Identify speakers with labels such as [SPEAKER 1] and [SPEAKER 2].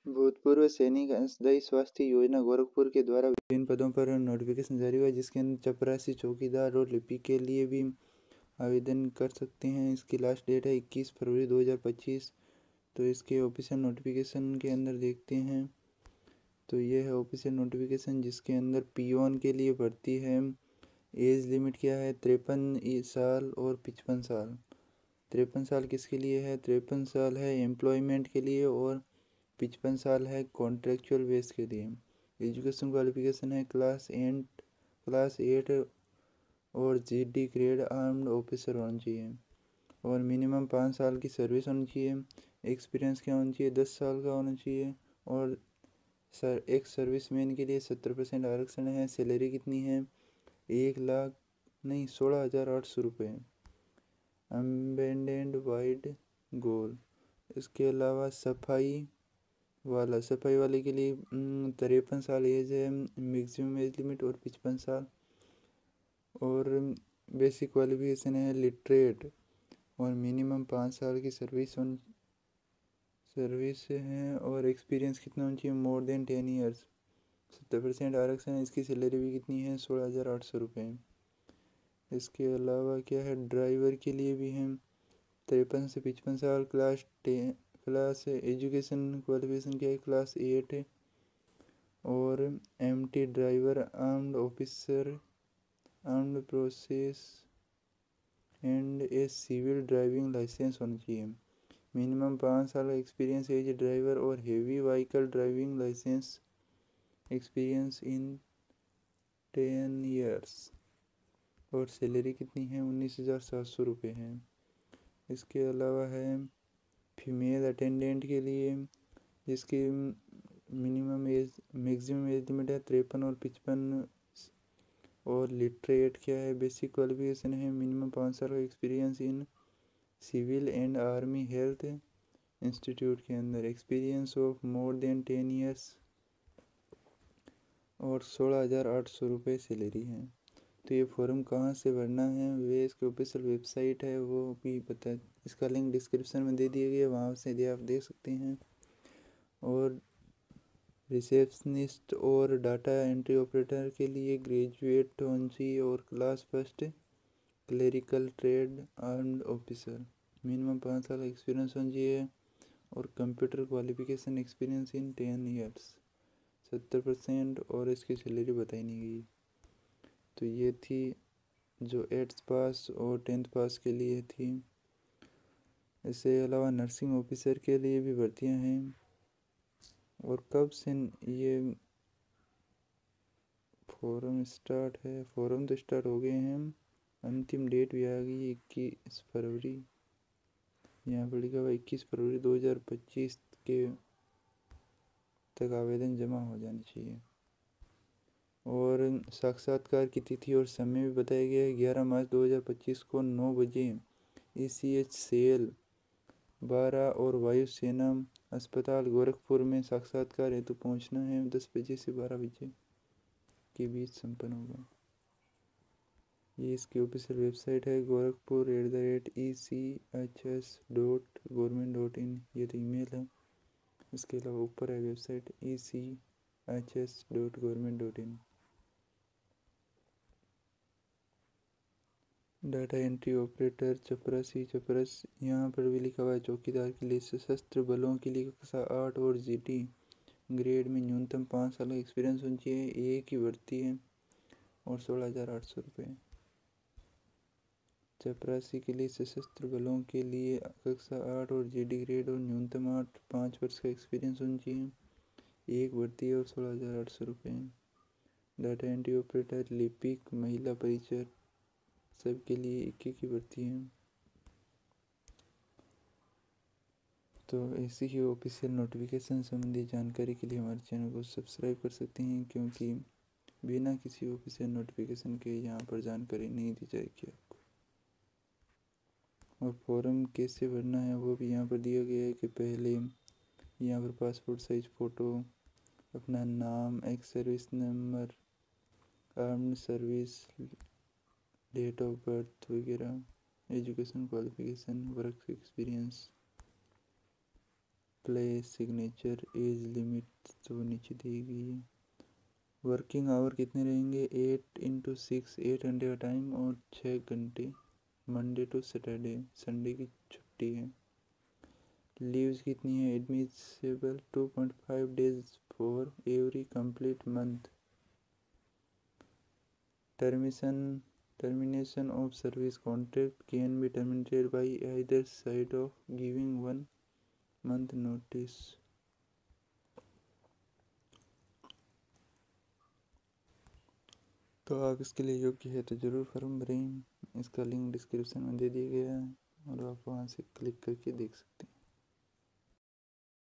[SPEAKER 1] भूतपूर्व सैनिक अंशदायी स्वास्थ्य योजना गोरखपुर के द्वारा विभिन्न पदों पर नोटिफिकेशन जारी हुआ, जिसके अंदर चपरासी, चौकीदार और लिपिक के लिए भी आवेदन कर सकते हैं। इसकी लास्ट डेट है 21 फरवरी 2025। तो इसके ऑफिशियल नोटिफिकेशन के अंदर देखते हैं तो ये है ऑफिशियल नोटिफिकेशन, जिसके अंदर पियोन के लिए भर्ती है। एज लिमिट क्या है? 53 साल और 55 साल। 53 साल किसके लिए है? 53 साल है एम्प्लॉयमेंट के लिए और 55 साल है कॉन्ट्रेक्चुअल बेस के लिए। एजुकेशन क्वालिफिकेशन है क्लास 8 और जीडी ग्रेड आर्म्ड ऑफिसर होना चाहिए और मिनिमम 5 साल की सर्विस होनी चाहिए। एक्सपीरियंस क्या होना चाहिए? 10 साल का होना चाहिए। और एक सर्विसमैन के लिए 70% आरक्षण है। सैलरी कितनी है? 16,800 रुपये। अम्बेंडेड वाइड गोल। इसके अलावा सफाई वाले के लिए 53 साल एज है, मैक्सिमम एज लिमिट, और 55 साल। और बेसिक क्वालिफिकेशन है लिटरेट और मिनिमम 5 साल की सर्विस है। और एक्सपीरियंस कितना होना चाहिए? मोर देन 10 ईयर्स। 70% आरक्षण है। इसकी सैलरी भी कितनी है? 16,800 रुपये। इसके अलावा क्या है? ड्राइवर के लिए भी है 53 से 55 साल। क्लास एजुकेशन क्वालिफिकेशन क्या है? क्लास 8 है। और MT driver armed officer armed process and a civil driving licence होना चाहिए। मिनिमम 5 साल का एक्सपीरियंस एज ड्राइवर और heavy vehicle driving licence experience in 10 years. और सैलरी कितनी है? 19,700 रुपये है। इसके अलावा है फीमेल अटेंडेंट के लिए, जिसकी मैक्सिमम एज लिमिट है 53 और 55। और लिटरेट क्या है? बेसिक क्वालिफिकेशन है मिनिमम 5 साल का experience in civil and army health institute के अंदर। Experience of more than 10 years और 16,800 रुपये सैलरी है। तो ये फॉर्म कहाँ से भरना है? वे इसके ऑफिशियल वेबसाइट है, वो भी बता, इसका लिंक डिस्क्रिप्शन में दे दिया गया है, वहाँ से आप देख सकते हैं। और रिसेप्शनिस्ट और डाटा एंट्री ऑपरेटर के लिए ग्रेजुएट होना चाहिए और class first clerical trade armed officer. Minimum 5 साल एक्सपीरियंस होना चाहिए और computer qualification experience in 10 years. 70%। और इसकी सैलरी बताई नहीं गई। तो ये थी जो 8th पास और 10th पास के लिए थी। इसके अलावा नर्सिंग ऑफिसर के लिए भी भर्तियां हैं। और कब से ये फॉर्म स्टार्ट है? फॉर्म तो स्टार्ट हो गए हैं, अंतिम डेट भी आ गई 21 फरवरी। यहाँ पर लिखा हुआ 21 फरवरी 2025 के तक आवेदन जमा हो जाने चाहिए। और साक्षात्कार की तिथि और समय भी बताया गया है। 11 मार्च 2025 को 9 बजे ECH सेल 12 और वायुसेना अस्पताल गोरखपुर में साक्षात्कार हेतु पहुंचना है। 10 बजे से 12 बजे के बीच संपन्न होगा। ये इसकी ऑफिशियल वेबसाइट है gorakhpur@echs.government.in। ये तो ईमेल है। इसके अलावा ऊपर है website echs.government.in। Data entry operator चपरस, यहाँ पर भी लिखा हुआ है चौकीदार के लिए सशस्त्र बलों के लिए कक्षा 8 और जीडी ग्रेड में न्यूनतम 5 साल का एक्सपीरियंस होना चाहिए। एक ही भर्ती है और 16,800 रुपये। चपरासी के लिए सशस्त्र बलों के लिए कक्षा 8 और जीडी ग्रेड और न्यूनतम 5 वर्ष का एक्सपीरियंस होना चाहिए। एक भर्ती है और 16,800 रुपये। डाटा एंट्री ऑपरेटर, लिपिक, महिला परिचर सबके लिए एक ही भर्ती है। तो ऐसी ही ऑफिशियल नोटिफिकेशन संबंधी जानकारी के लिए हमारे चैनल को सब्सक्राइब कर सकते हैं, क्योंकि बिना किसी ऑफिशियल नोटिफिकेशन के यहाँ पर जानकारी नहीं दी जाएगी आपको। और फॉर्म कैसे भरना है वो भी यहाँ पर दिया गया है कि पहले यहाँ पर पासपोर्ट साइज फ़ोटो, अपना नाम, ex service number, armed service, date of birth वगैरह, education qualification, work experience, apply signature, age limit तो नीचे दी गई है। वर्किंग आवर कितने रहेंगे, 8 × 6, 8 घंटे का टाइम और 6 घंटे मंडे टू सैटरडे, संडे की छुट्टी है। लीव्स कितनी है, admissible 2.5 days for every complete month. Termination of service contract can be terminated by either side of giving 1 month notice। तो आप इसके लिए योग्य है तो ज़रूर फॉर्म भरें। इसका लिंक डिस्क्रिप्शन में दे दिया गया है और आप वहाँ से क्लिक करके देख सकते हैं।